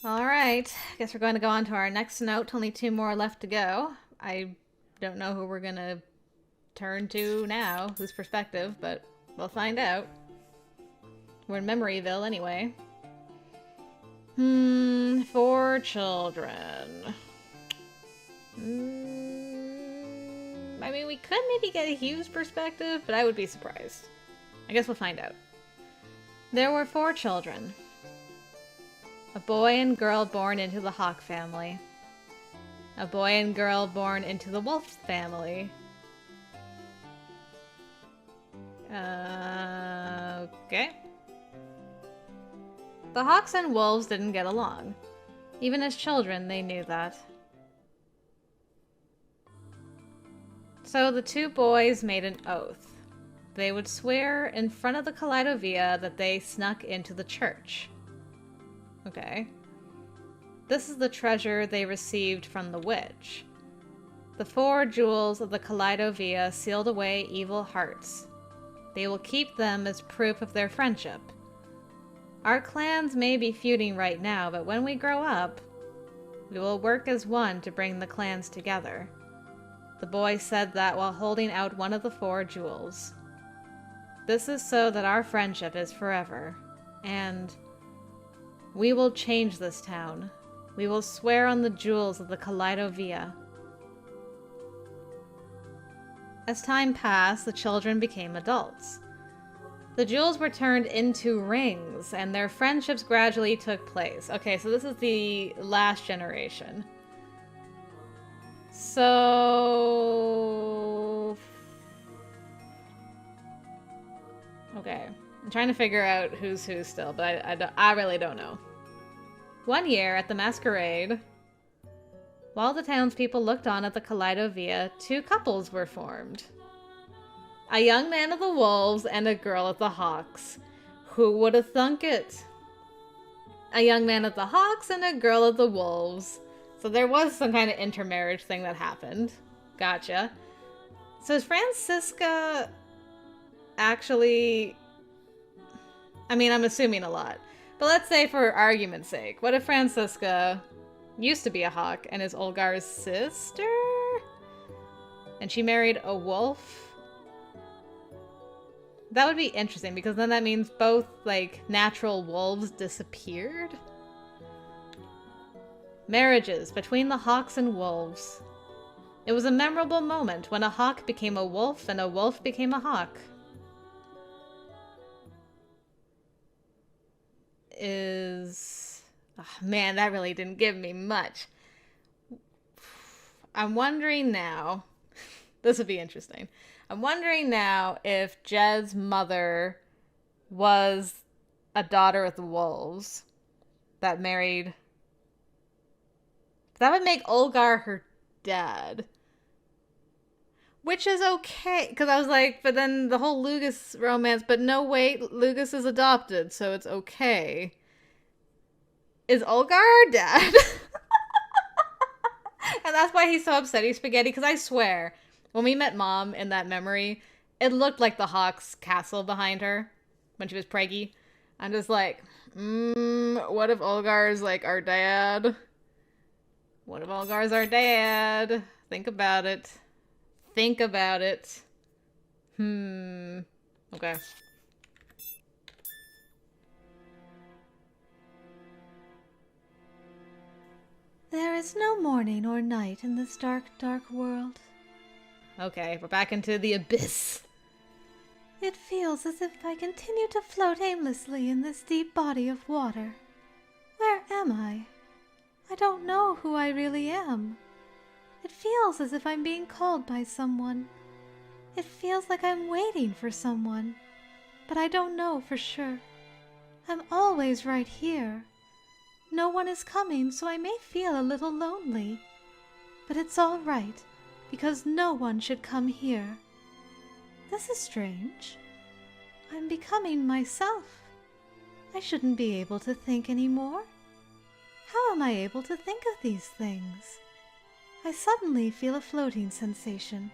Alright, guess we're going to go on to our next note. Only two more left to go. I don't know who we're going to turn to now, whose perspective, but we'll find out. We're in Memoryville anyway. Four children. I mean, we could maybe get a Hughes perspective, but I would be surprised. I guess we'll find out. There were four children. A boy and girl born into the hawk family. A boy and girl born into the wolf family. Okay. The hawks and wolves didn't get along. Even as children, they knew that. So the two boys made an oath. They would swear in front of the Kaleidovia that they snuck into the church. Okay. This is the treasure they received from the witch. The four jewels of the Kaleidovia sealed away evil hearts. They will keep them as proof of their friendship. Our clans may be feuding right now, but when we grow up, we will work as one to bring the clans together. The boy said that while holding out one of the four jewels. This is so that our friendship is forever, and we will change this town. We will swear on the jewels of the Kaleidovia. As time passed, the children became adults. The jewels were turned into rings, and their friendships gradually took place. Okay, so this is the last generation. So... okay. I'm trying to figure out who's who still, but I really don't know. One year, at the masquerade, while the townspeople looked on at the Kaleidovia, two couples were formed. A young man of the wolves and a girl of the hawks. Who would have thunk it? A young man of the hawks and a girl of the wolves. So there was some kind of intermarriage thing that happened. Gotcha. So is Francisca actually... I mean, I'm assuming a lot. But let's say for argument's sake, what if Francisca used to be a hawk and is Olgar's sister? And she married a wolf? That would be interesting, because then that means both, like, natural wolves disappeared? Marriages between the hawks and wolves. It was a memorable moment when a hawk became a wolf and a wolf became a hawk. Oh, man, that really didn't give me much. I'm wondering now... this would be interesting. I'm wondering now if Jed's mother was a daughter of the wolves that married... that would make Olgar her dad. Which is okay, because I was like, but then the whole Lugus romance, but no, wait, Lugus is adopted, so it's okay. Is Olgar our dad? And that's why he's so upset he's spaghetti, because I swear, when we met Mom in that memory, it looked like the Hawk's castle behind her when she was preggy. I'm just like, what if Olgar's like our dad? What if Olgar's our dad? Think about it. Think about it. Okay. There is no morning or night in this dark, dark world. Okay, we're back into the abyss. It feels as if I continue to float aimlessly in this deep body of water. Where am I? I don't know who I really am. It feels as if I'm being called by someone. It feels like I'm waiting for someone, but I don't know for sure. I'm always right here. No one is coming, so I may feel a little lonely. But it's all right, because no one should come here. This is strange. I'm becoming myself. I shouldn't be able to think anymore. How am I able to think of these things? I suddenly feel a floating sensation.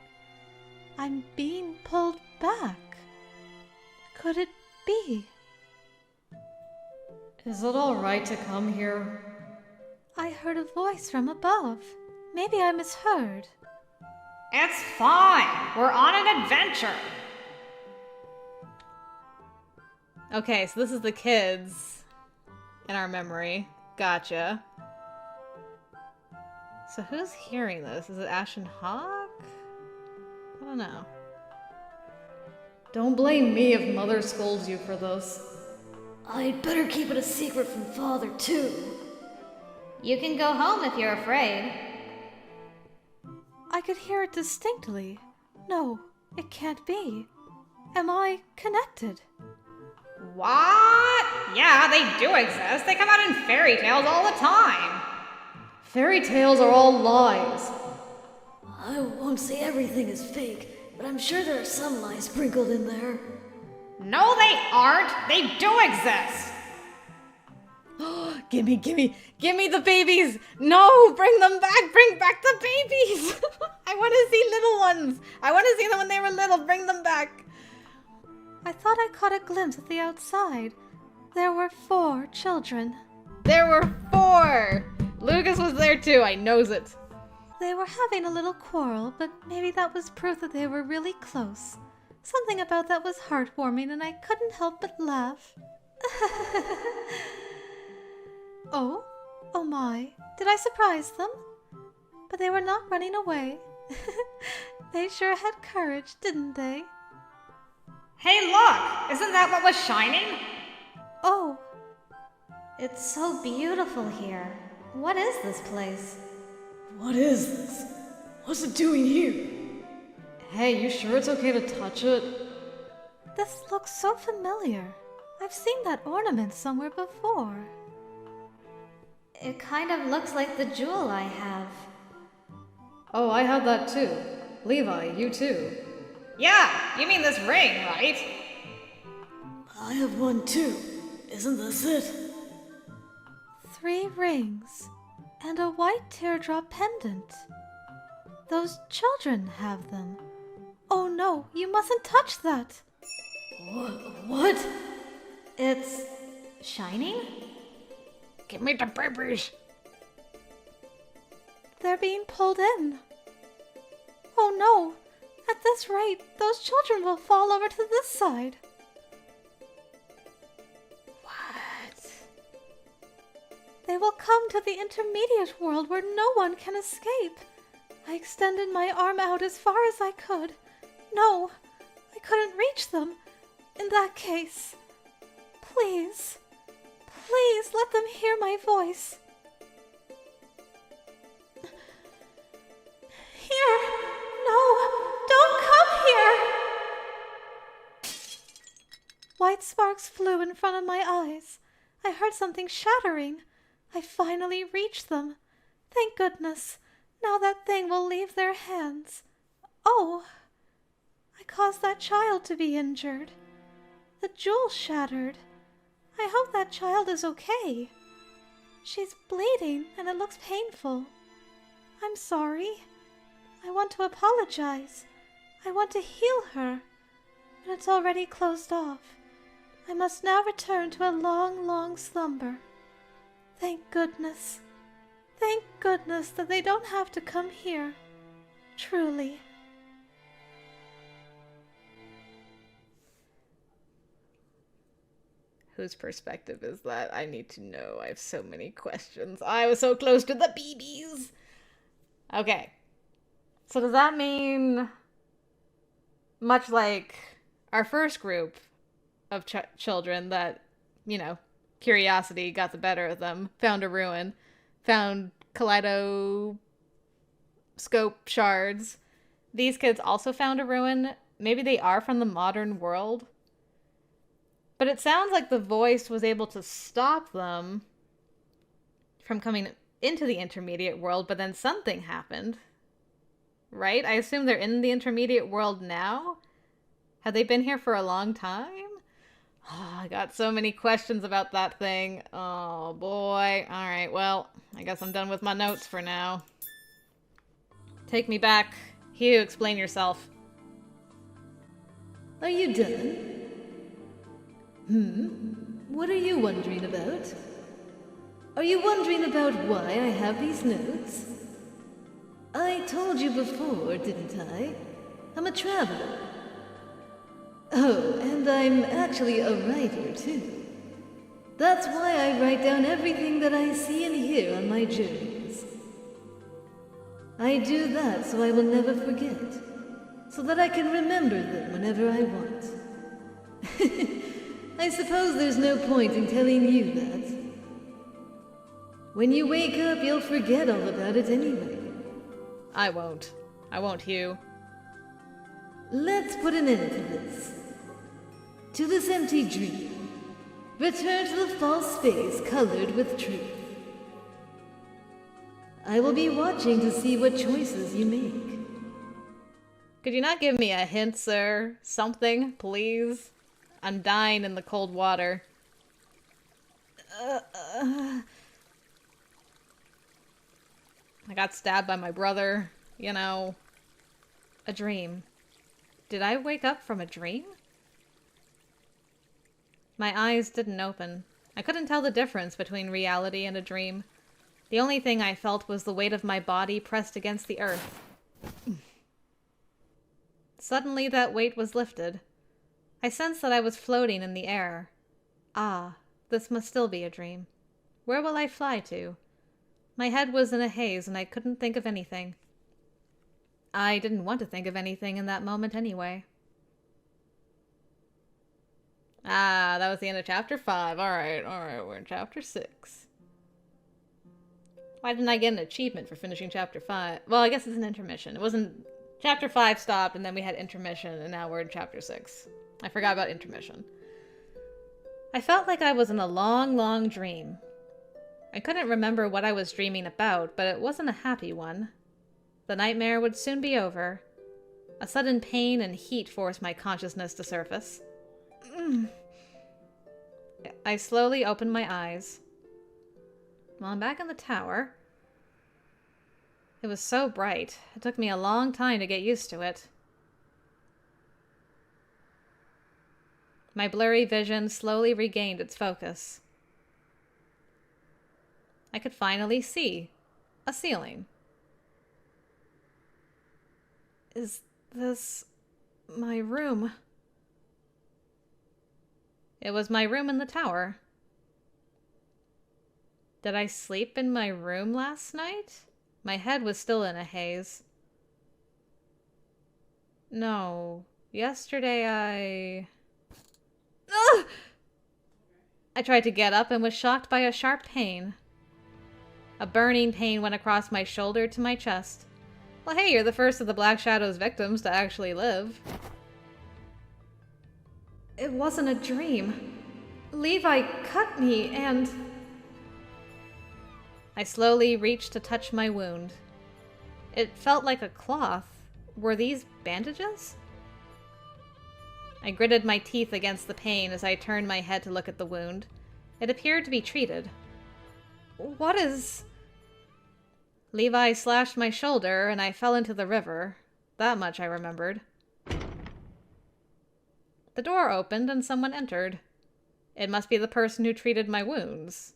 I'm being pulled back. Could it be? Is it all right to come here? I heard a voice from above. Maybe I misheard. It's fine. We're on an adventure. Okay, so this is the kids in our memory. Gotcha. So who's hearing this? Is it Ashen Hawk? I don't know. Don't blame me if Mother scolds you for this. I'd better keep it a secret from Father, too. You can go home if you're afraid. I could hear it distinctly. No, it can't be. Am I connected? What? Yeah, they do exist. They come out in fairy tales all the time. Fairy tales are all lies. I won't say everything is fake, but I'm sure there are some lies sprinkled in there. No, they aren't. They do exist. Gimme the babies. No, bring them back. Bring back the babies. I want to see little ones. I want to see them when they were little. Bring them back. I thought I caught a glimpse at the outside. There were 4 children. There were 4. Lugus was there too. I knows it. They were having a little quarrel, but maybe that was proof that they were really close. Something about that was heartwarming, and I couldn't help but laugh. Oh my, did I surprise them? But they were not running away. They sure had courage, didn't they? Hey, look! Isn't that what was shining? Oh. It's so beautiful here. What is this place? What is this? What's it doing here? Hey, you sure it's okay to touch it? This looks so familiar. I've seen that ornament somewhere before. It kind of looks like the jewel I have. Oh, I have that too. Levi, you too. Yeah, you mean this ring, right? I have one too. Isn't this it? 3 rings and a white teardrop pendant. Those children have them. Oh no, you mustn't touch that. What? It's shining? Give me the babies. They're being pulled in. Oh no, at this rate, those children will fall over to this side. What? They will come to the intermediate world where no one can escape. I extended my arm out as far as I could. No, I couldn't reach them. In that case, please let them hear my voice. Here! No! Don't come here! White sparks flew in front of my eyes. I heard something shattering. I finally reached them. Thank goodness. Now that thing will leave their hands. Oh! I caused that child to be injured. The jewel shattered. I hope that child is okay. She's bleeding and it looks painful. I'm sorry. I want to apologize. I want to heal her. But it's already closed off. I must now return to a long, long slumber. Thank goodness. Thank goodness that they don't have to come here. Truly. Whose perspective is that? I need to know. I have so many questions. I was so close to the babies. Okay. So does that mean, much like our first group of children that, curiosity got the better of them, found a ruin, found kaleidoscope shards, these kids also found a ruin? Maybe they are from the modern world? But it sounds like the voice was able to stop them from coming into the intermediate world, but then something happened. Right? I assume they're in the intermediate world now? Have they been here for a long time? Oh, I got so many questions about that thing. Oh, boy. All right, well, I guess I'm done with my notes for now. Take me back. Hugh, explain yourself. Are you done? What are you wondering about? Are you wondering about why I have these notes? I told you before, didn't I? I'm a traveler. Oh, and I'm actually a writer, too. That's why I write down everything that I see and hear on my journeys. I do that so I will never forget, so that I can remember them whenever I want. I suppose there's no point in telling you that. When you wake up, you'll forget all about it anyway. I won't. I won't, Hugh. Let's put an end to this. To this empty dream. Return to the false space colored with truth. I will be watching to see what choices you make. Could you not give me a hint, sir? Something, please? I'm dying in the cold water. I got stabbed by my brother, you know. A dream. Did I wake up from a dream? My eyes didn't open. I couldn't tell the difference between reality and a dream. The only thing I felt was the weight of my body pressed against the earth. Suddenly that weight was lifted. I sensed that I was floating in the air. Ah, this must still be a dream. Where will I fly to? My head was in a haze and I couldn't think of anything. I didn't want to think of anything in that moment anyway. Ah, that was the end of chapter 5. Alright, we're in chapter 6. Why didn't I get an achievement for finishing chapter 5? Well, I guess it's an intermission. It wasn't... Chapter 5 stopped, and then we had intermission, and now we're in chapter 6. I forgot about intermission. I felt like I was in a long, long dream. I couldn't remember what I was dreaming about, but it wasn't a happy one. The nightmare would soon be over. A sudden pain and heat forced my consciousness to surface. I slowly opened my eyes. Well, I'm back in the tower. It was so bright. It took me a long time to get used to it. My blurry vision slowly regained its focus. I could finally see a ceiling. Is this my room? It was my room in the tower. Did I sleep in my room last night? My head was still in a haze. No. Yesterday Ugh! I tried to get up and was shocked by a sharp pain. A burning pain went across my shoulder to my chest. Well, hey, you're the first of the Black Shadow's victims to actually live. It wasn't a dream. Levi cut me and... I slowly reached to touch my wound. It felt like a cloth. Were these bandages? I gritted my teeth against the pain as I turned my head to look at the wound. It appeared to be treated. What is... Levi slashed my shoulder and I fell into the river. That much I remembered. The door opened and someone entered. It must be the person who treated my wounds.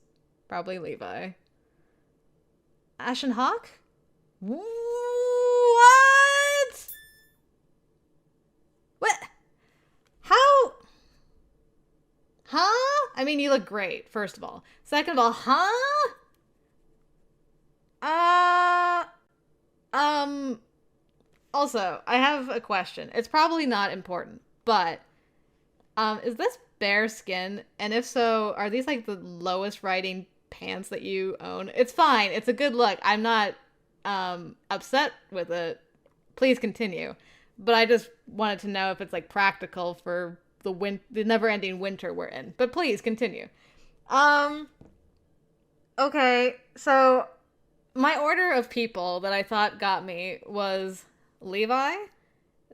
Probably Levi. Ashen Hawk? What? What? How? Huh? I mean, you look great, first of all. Second of all, huh? Also, I have a question. It's probably not important, but, is this bare skin? And if so, are these like the lowest riding pants that you own? It's fine. It's a good look. I'm not, upset with it. Please continue. But I just wanted to know if it's like practical for the never-ending winter we're in. But please continue. Okay, so my order of people that I thought got me was Levi,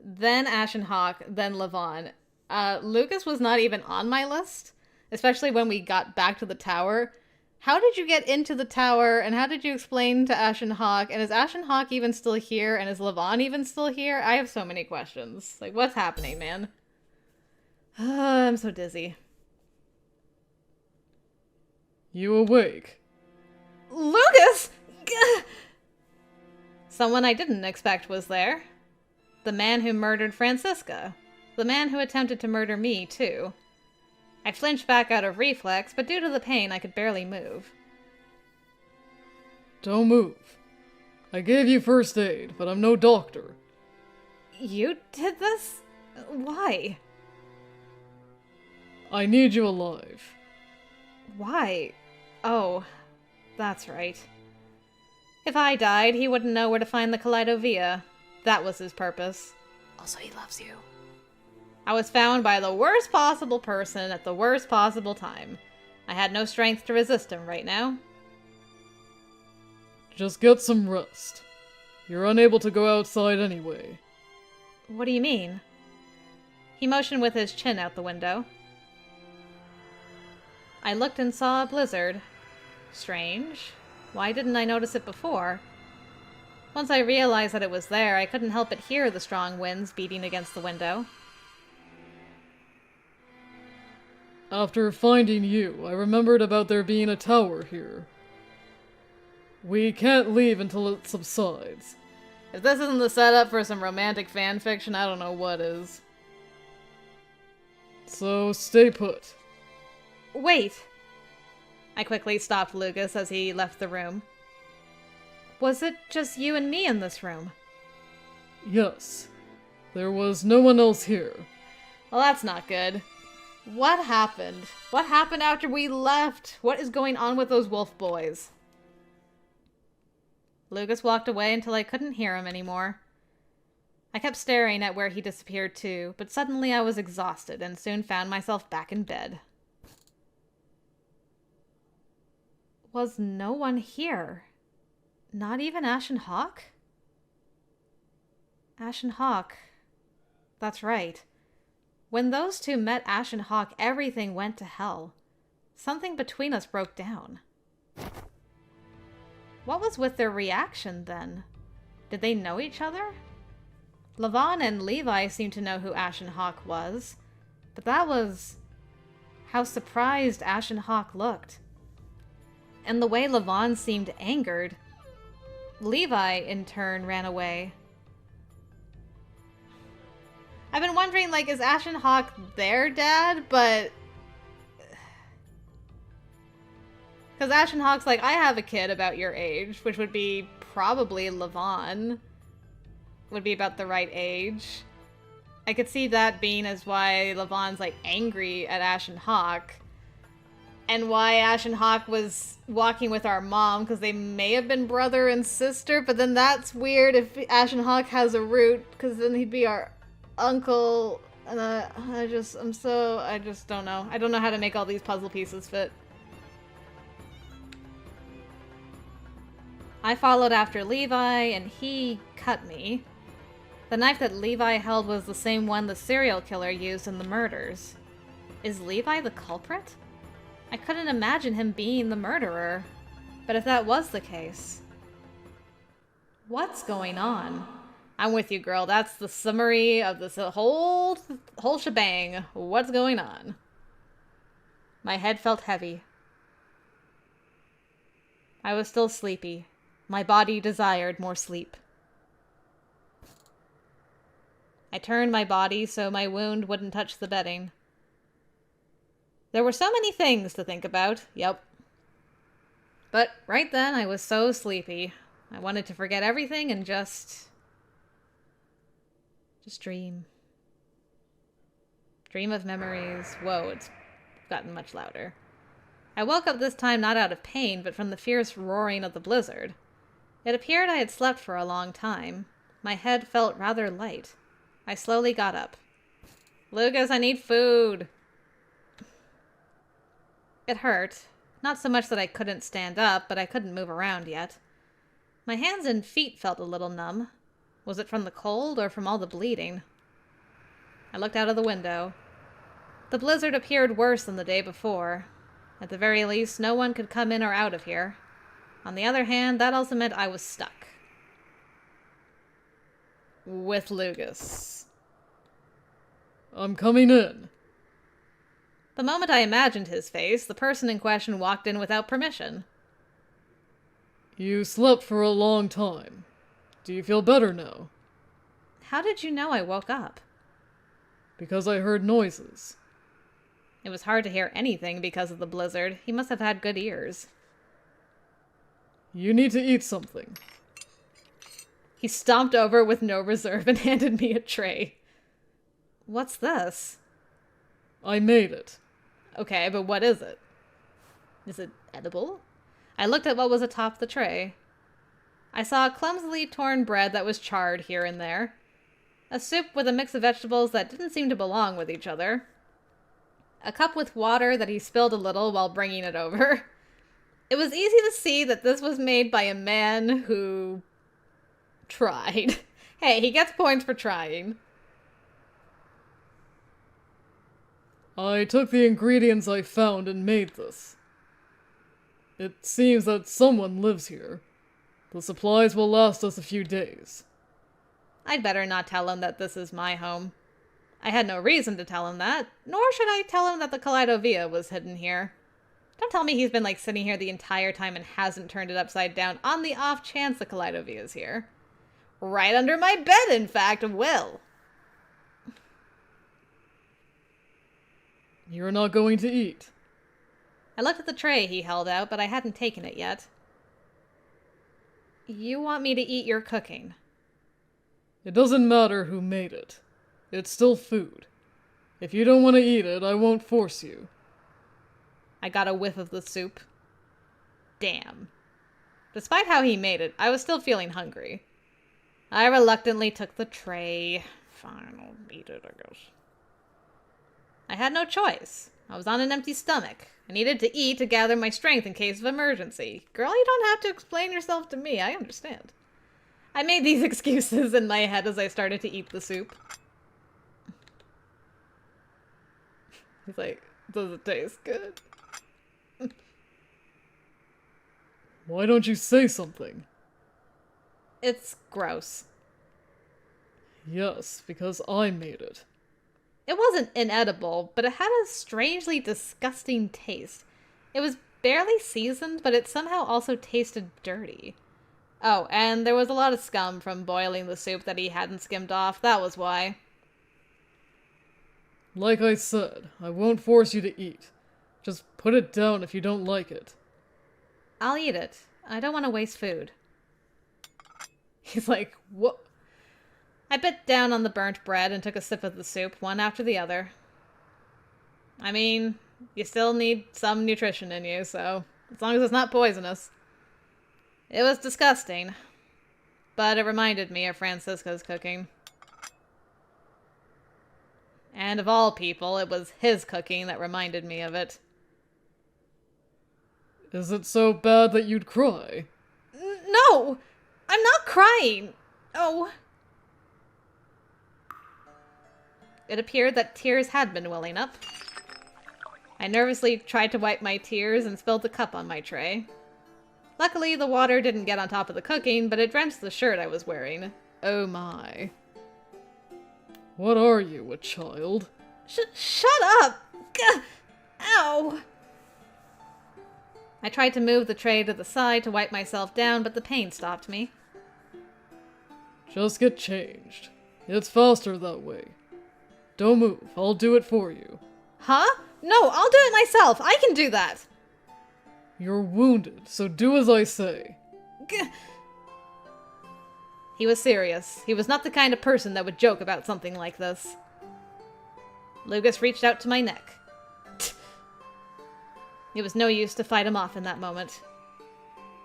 then Ashen Hawk, then Levon. Lugus was not even on my list, especially when we got back to the tower. How did you get into the tower, and how did you explain to Ashen Hawk? And is Ashen Hawk even still here, and is Levon even still here? I have so many questions. Like, what's happening, man? I'm so dizzy. You awake? Lugus! Gah! Someone I didn't expect was there. The man who murdered Francisca. The man who attempted to murder me, too. I flinched back out of reflex, but due to the pain, I could barely move. Don't move. I gave you first aid, but I'm no doctor. You did this? Why? I need you alive. Why? Oh, that's right. If I died, he wouldn't know where to find the Kaleidovia. That was his purpose. Also, he loves you. I was found by the worst possible person at the worst possible time. I had no strength to resist him right now. Just get some rest. You're unable to go outside anyway. What do you mean? He motioned with his chin out the window. I looked and saw a blizzard. Strange. Why didn't I notice it before? Once I realized that it was there, I couldn't help but hear the strong winds beating against the window. After finding you, I remembered about there being a tower here. We can't leave until it subsides. If this isn't the setup for some romantic fanfiction, I don't know what is. So stay put. Wait! I quickly stopped Lugus as he left the room. Was it just you and me in this room? Yes. There was no one else here. Well, that's not good. What happened? What happened after we left? What is going on with those wolf boys? Lugus walked away until I couldn't hear him anymore. I kept staring at where he disappeared to, but suddenly I was exhausted and soon found myself back in bed. Was no one here? Not even Ashen Hawk? Ashen Hawk. That's right. When those two met Ashen Hawk, everything went to hell. Something between us broke down. What was with their reaction, then? Did they know each other? Levon and Levi seemed to know who Ashen Hawk was, but that was how surprised Ashen Hawk looked. And the way Levon seemed angered. Levi, in turn, ran away. I've been wondering, like, is Ashen Hawk their dad? But because Ashen Hawk's like, I have a kid about your age, which would be probably Levon. Would be about the right age. I could see that being as why Levon's, like, angry at Ashen Hawk. And why Ashen Hawk was walking with our mom, because they may have been brother and sister, but then that's weird if Ashen Hawk has a root, because then he'd be our uncle. And I just don't know. I don't know how to make all these puzzle pieces fit. I followed after Levi, and he cut me. The knife that Levi held was the same one the serial killer used in the murders. Is Levi the culprit? I couldn't imagine him being the murderer. But if that was the case... What's going on? I'm with you, girl. That's the summary of this whole shebang. What's going on? My head felt heavy. I was still sleepy. My body desired more sleep. I turned my body so my wound wouldn't touch the bedding. There were so many things to think about, yep. But right then I was so sleepy. I wanted to forget everything and just dream. Dream of memories. Whoa, it's gotten much louder. I woke up this time not out of pain, but from the fierce roaring of the blizzard. It appeared I had slept for a long time. My head felt rather light. I slowly got up. Lugus, I need food. It hurt. Not so much that I couldn't stand up, but I couldn't move around yet. My hands and feet felt a little numb. Was it from the cold or from all the bleeding? I looked out of the window. The blizzard appeared worse than the day before. At the very least, no one could come in or out of here. On the other hand, that also meant I was stuck. With Lugus. I'm coming in. The moment I imagined his face, the person in question walked in without permission. You slept for a long time. Do you feel better now? How did you know I woke up? Because I heard noises. It was hard to hear anything because of the blizzard. He must have had good ears. You need to eat something. He stomped over with no reserve and handed me a tray. What's this? I made it. Okay, but what is it? Is it edible? I looked at what was atop the tray. I saw clumsily torn bread that was charred here and there. A soup with a mix of vegetables that didn't seem to belong with each other. A cup with water that he spilled a little while bringing it over. It was easy to see that this was made by a man who tried. Hey, he gets points for trying. I took the ingredients I found and made this. It seems that someone lives here. The supplies will last us a few days. I'd better not tell him that this is my home. I had no reason to tell him that, nor should I tell him that the Kaleidovia was hidden here. Don't tell me he's been sitting here the entire time and hasn't turned it upside down on the off chance the Kaleidovia is here. Right under my bed, in fact, Will. You're not going to eat. I looked at the tray he held out, but I hadn't taken it yet. You want me to eat your cooking? It doesn't matter who made it. It's still food. If you don't want to eat it, I won't force you. I got a whiff of the soup. Damn. Despite how he made it, I was still feeling hungry. I reluctantly took the tray. Fine, I'll eat it, I guess. I had no choice. I was on an empty stomach. I needed to eat to gather my strength in case of emergency. Girl, you don't have to explain yourself to me. I understand. I made these excuses in my head as I started to eat the soup. He's like, does it taste good? Why don't you say something? It's gross. Yes, because I made it. It wasn't inedible, but it had a strangely disgusting taste. It was barely seasoned, but it somehow also tasted dirty. Oh, and there was a lot of scum from boiling the soup that he hadn't skimmed off. That was why. Like I said, I won't force you to eat. Just put it down if you don't like it. I'll eat it. I don't want to waste food. He's like, what? I bit down on the burnt bread and took a sip of the soup, one after the other. I mean, you still need some nutrition in you, so as long as it's not poisonous. It was disgusting, but it reminded me of Francisco's cooking. And of all people, it was his cooking that reminded me of it. Is it so bad that you'd cry? No! I'm not crying! Oh. It appeared that tears had been welling up. I nervously tried to wipe my tears and spilled the cup on my tray. Luckily, the water didn't get on top of the cooking, but it drenched the shirt I was wearing. Oh my. What are you, a child? Shut up! Gah! Ow! I tried to move the tray to the side to wipe myself down, but the pain stopped me. Just get changed. It's faster that way. Don't move, I'll do it for you. Huh? No, I'll do it myself. I can do that. You're wounded, so do as I say. Gah! He was serious. He was not the kind of person that would joke about something like this. Lugus reached out to my neck. It was no use to fight him off in that moment.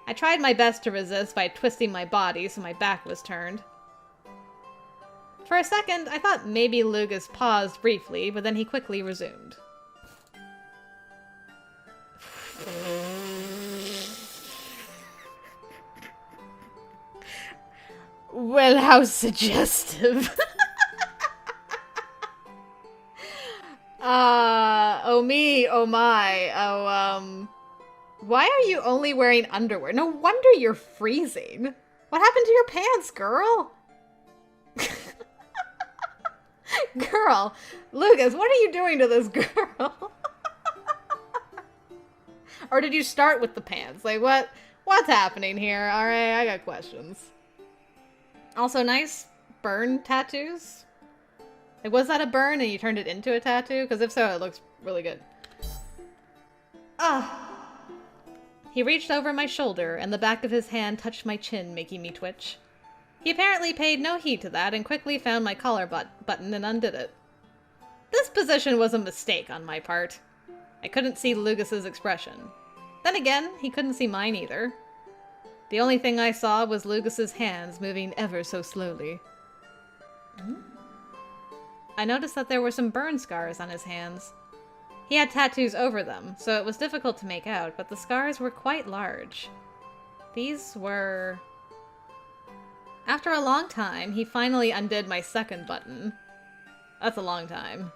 I tried my best to resist by twisting my body so my back was turned. For a second, I thought maybe Lugus paused briefly, but then he quickly resumed. Well, how suggestive. Oh me, oh my, why are you only wearing underwear? No wonder you're freezing. What happened to your pants, girl? Girl, Lugus, what are you doing to this girl? Or did you start with the pants? Like, what What's happening here? Alright, I got questions. Also, nice burn tattoos. Like, was that a burn and you turned it into a tattoo? Because if so, it looks really good. He reached over my shoulder, and the back of his hand touched my chin, making me twitch. He apparently paid no heed to that and quickly found my collar button and undid it. This position was a mistake on my part. I couldn't see Lugus's expression. Then again, he couldn't see mine either. The only thing I saw was Lugus's hands moving ever so slowly. I noticed that there were some burn scars on his hands. He had tattoos over them, so it was difficult to make out, but the scars were quite large. These were... After a long time, he finally undid my second button. That's a long time.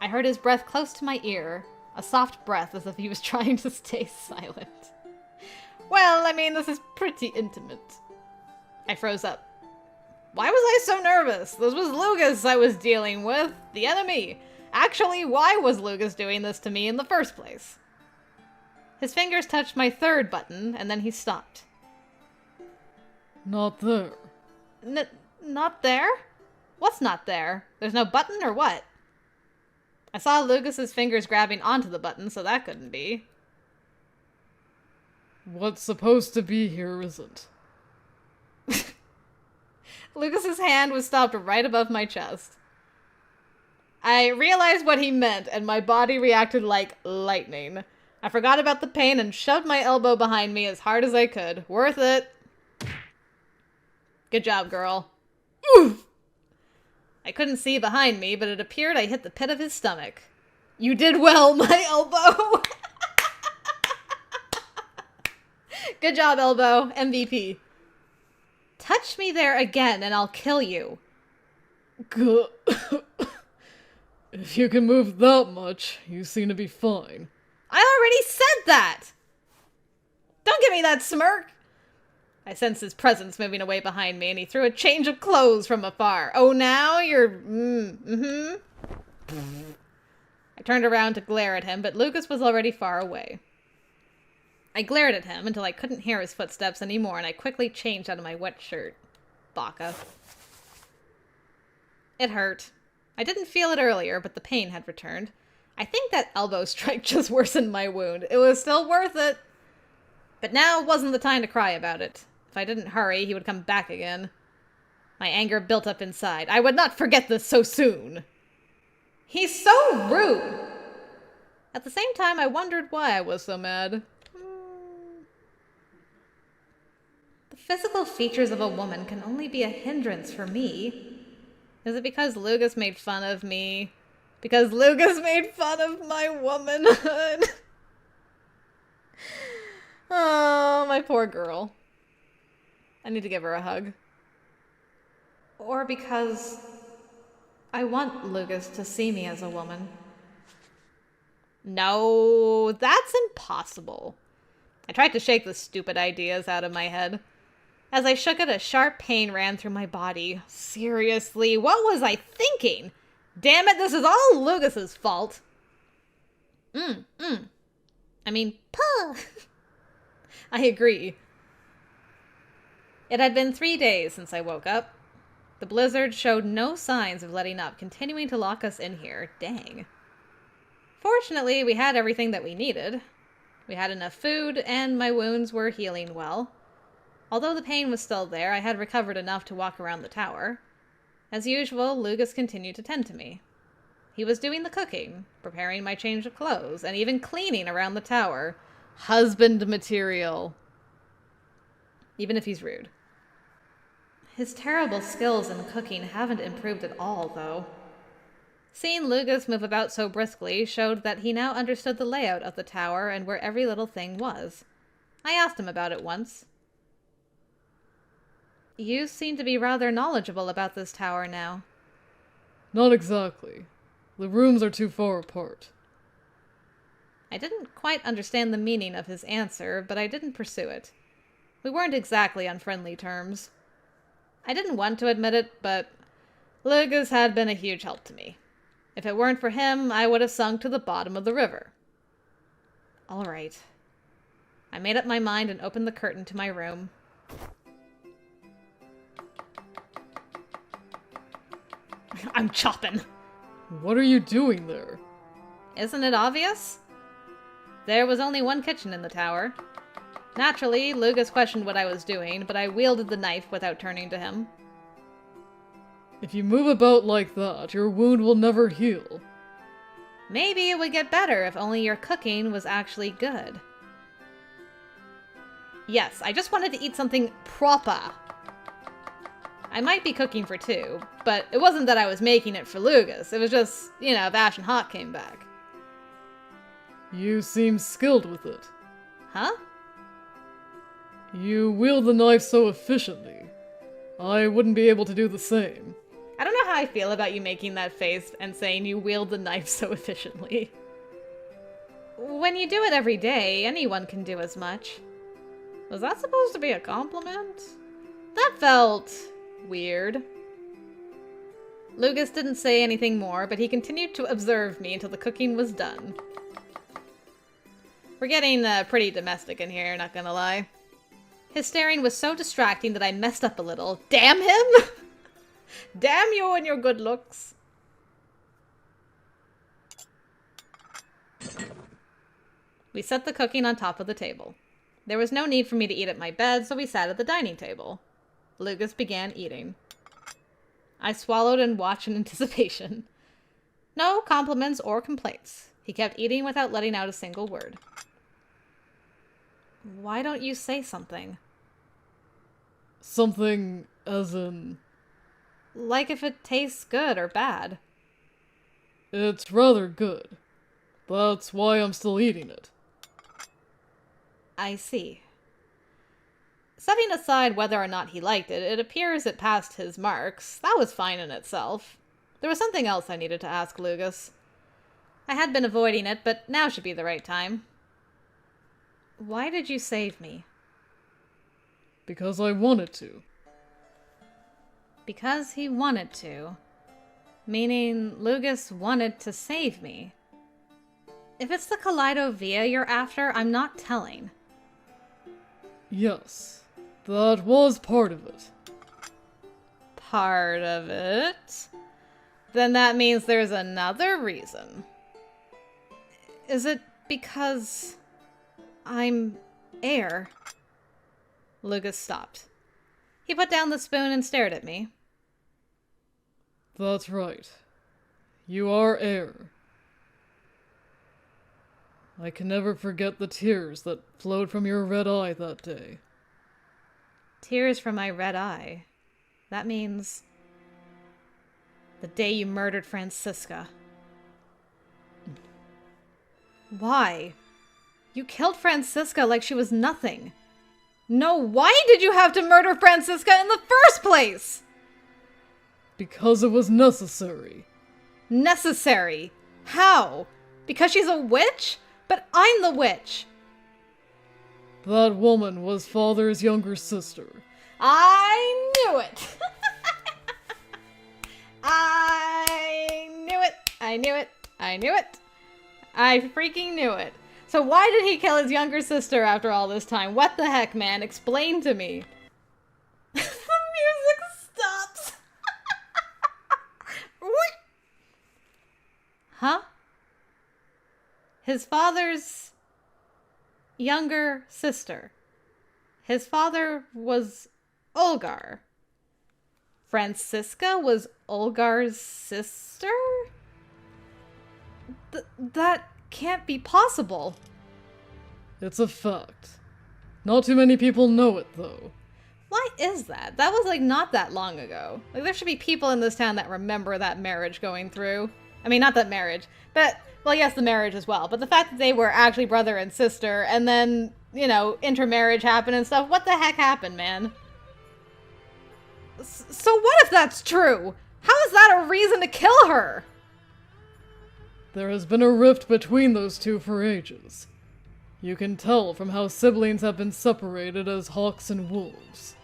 I heard his breath close to my ear, a soft breath as if he was trying to stay silent. Well, I mean, this is pretty intimate. I froze up. Why was I so nervous? This was Lugus I was dealing with, the enemy. Actually, why was Lugus doing this to me in the first place? His fingers touched my third button, and then he stopped. Not there. Not there? What's not there? There's no button or what? I saw Lugus's fingers grabbing onto the button, so that couldn't be. What's supposed to be here isn't. Lugus's hand was stopped right above my chest. I realized what he meant, and my body reacted like lightning. I forgot about the pain and shoved my elbow behind me as hard as I could. Worth it. Good job, girl. Oof! I couldn't see behind me, but it appeared I hit the pit of his stomach. You did well, my elbow! Good job, elbow. MVP. Touch me there again and I'll kill you. Good. If you can move that much, you seem to be fine. I already said that! Don't give me that smirk! I sensed his presence moving away behind me, and he threw a change of clothes from afar. Oh, now you're... I turned around to glare at him, but Lugus was already far away. I glared at him until I couldn't hear his footsteps anymore, and I quickly changed out of my wet shirt. Baka. It hurt. I didn't feel it earlier, but the pain had returned. I think that elbow strike just worsened my wound. It was still worth it. But now wasn't the time to cry about it. If I didn't hurry, he would come back again. My anger built up inside. I would not forget this so soon. He's so rude! At the same time, I wondered why I was so mad. The physical features of a woman can only be a hindrance for me. Is it because Lugus made fun of me? Because Lugus made fun of my womanhood? Oh, my poor girl. I need to give her a hug. Or because I want Lugus to see me as a woman. No, that's impossible. I tried to shake the stupid ideas out of my head. As I shook it, a sharp pain ran through my body. Seriously, what was I thinking? Damn it, this is all Lugus's fault. I mean, puh. I agree. It had been 3 days since I woke up. The blizzard showed no signs of letting up, continuing to lock us in here. Dang. Fortunately, we had everything that we needed. We had enough food, and my wounds were healing well. Although the pain was still there, I had recovered enough to walk around the tower. As usual, Lugus continued to tend to me. He was doing the cooking, preparing my change of clothes, and even cleaning around the tower. Husband material. Even if he's rude. His terrible skills in cooking haven't improved at all, though. Seeing Lugus move about so briskly showed that he now understood the layout of the tower and where every little thing was. I asked him about it once. You seem to be rather knowledgeable about this tower now. Not exactly. The rooms are too far apart. I didn't quite understand the meaning of his answer, but I didn't pursue it. We weren't exactly on friendly terms. I didn't want to admit it, but Lugus had been a huge help to me. If it weren't for him, I would have sunk to the bottom of the river. All right. I made up my mind and opened the curtain to my room. I'm chopping. What are you doing there? Isn't it obvious? There was only one kitchen in the tower. Naturally, Lugus questioned what I was doing, but I wielded the knife without turning to him. If you move about like that, your wound will never heal. Maybe it would get better if only your cooking was actually good. Yes, I just wanted to eat something proper. I might be cooking for two, but it wasn't that I was making it for Lugus. It was just, you know, if Ashen Hawk came back. You seem skilled with it. Huh? You wield the knife so efficiently. I wouldn't be able to do the same. I don't know how I feel about you making that face and saying you wield the knife so efficiently. When you do it every day, anyone can do as much. Was that supposed to be a compliment? That felt weird. Lugus didn't say anything more, but he continued to observe me until the cooking was done. We're getting pretty domestic in here, not gonna lie. His staring was so distracting that I messed up a little. Damn him! Damn you and your good looks. We set the cooking on top of the table. There was no need for me to eat at my bed, so we sat at the dining table. Lugus began eating. I swallowed and watched in anticipation. No compliments or complaints. He kept eating without letting out a single word. Why don't you say something? Something as in... Like if it tastes good or bad. It's rather good. That's why I'm still eating it. I see. Setting aside whether or not he liked it, it appears it passed his marks. That was fine in itself. There was something else I needed to ask Lugus. I had been avoiding it, but now should be the right time. Why did you save me? Because I wanted to. Because he wanted to. Meaning Lugus wanted to save me. If it's the Kaleidovia you're after, I'm not telling. Yes, that was part of it. Part of it? Then that means there's another reason. Is it because I'm heir? Lugus stopped. He put down the spoon and stared at me. That's right. You are heir. I can never forget the tears that flowed from your red eye that day. Tears from my red eye. That means the day you murdered Francisca. Why? You killed Francisca like she was nothing. No, why did you have to murder Francisca in the first place? Because it was necessary. Necessary? How? Because she's a witch? But I'm the witch. That woman was Father's younger sister. I knew it. I knew it. I knew it. I knew it. I freaking knew it. So why did he kill his younger sister after all this time? What the heck, man? Explain to me. The music stops. Huh? His father's younger sister. His father was Olgar. Francisca was Olgar's sister? That can't be possible. It's a fact. Not too many people know it, though. Why is that? That was, like, not that long ago. Like, there should be people in this town that remember that marriage going through. I mean, not that marriage, but, well, yes, the marriage as well. But the fact that they were actually brother and sister, and then, you know, intermarriage happened and stuff. What the heck happened, man? So what if that's true? How is that a reason to kill her? There has been a rift between those two for ages. You can tell from how siblings have been separated as hawks and wolves.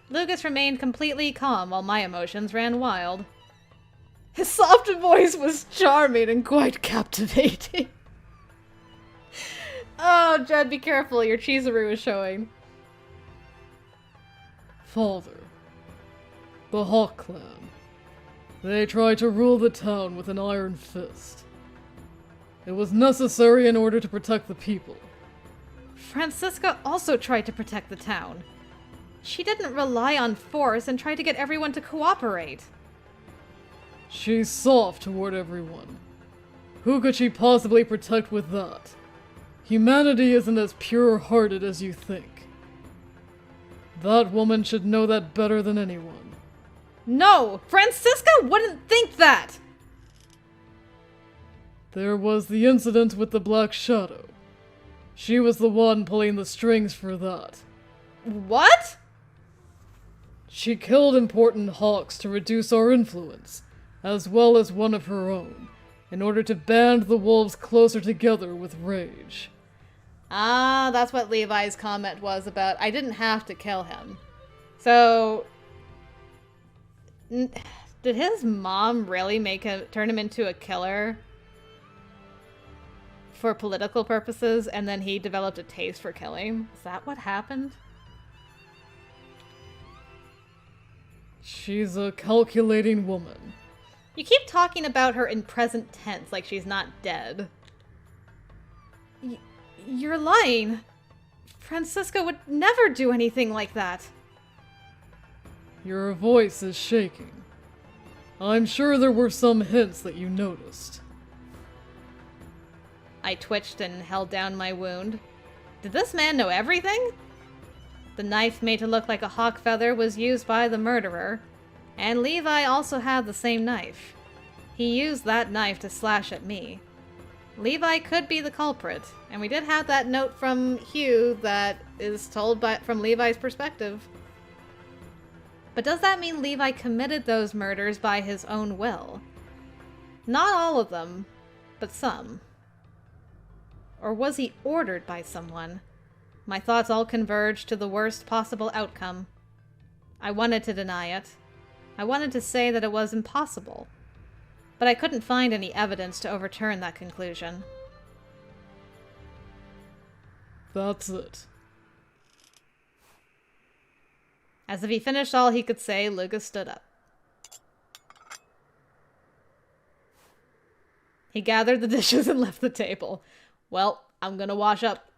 Lugus remained completely calm while my emotions ran wild. His soft voice was charming and quite captivating. Oh, Judd, be careful. Your Chizuru is showing. Father. The Hawk Clan. They tried to rule the town with an iron fist. It was necessary in order to protect the people. Francisca also tried to protect the town. She didn't rely on force and tried to get everyone to cooperate. She's soft toward everyone. Who could she possibly protect with that? Humanity isn't as pure-hearted as you think. That woman should know that better than anyone. No! Francisca wouldn't think that! There was the incident with the Black Shadow. She was the one pulling the strings for that. What? She killed important hawks to reduce our influence, as well as one of her own, in order to band the wolves closer together with rage. Ah, that's what Levi's comment was about. I didn't have to kill him. So, did his mom really turn him into a killer for political purposes, and then he developed a taste for killing? Is that what happened? She's a calculating woman. You keep talking about her in present tense like she's not dead. You're lying. Francisca would never do anything like that. Your voice is shaking. I'm sure there were some hints that you noticed. I twitched and held down my wound. Did this man know everything? The knife made to look like a hawk feather was used by the murderer, and Levi also had the same knife. He used that knife to slash at me. Levi could be the culprit, and we did have that note from Hugh that is told from Levi's perspective. But does that mean Levi committed those murders by his own will? Not all of them, but some. Or was he ordered by someone? My thoughts all converged to the worst possible outcome. I wanted to deny it. I wanted to say that it was impossible. But I couldn't find any evidence to overturn that conclusion. That's it. As if he finished all he could say, Lugus stood up. He gathered the dishes and left the table. Well, I'm gonna wash up.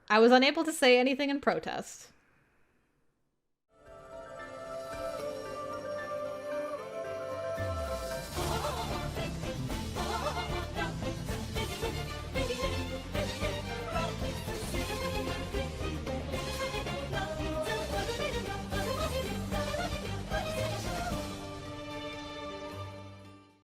I was unable to say anything in protest.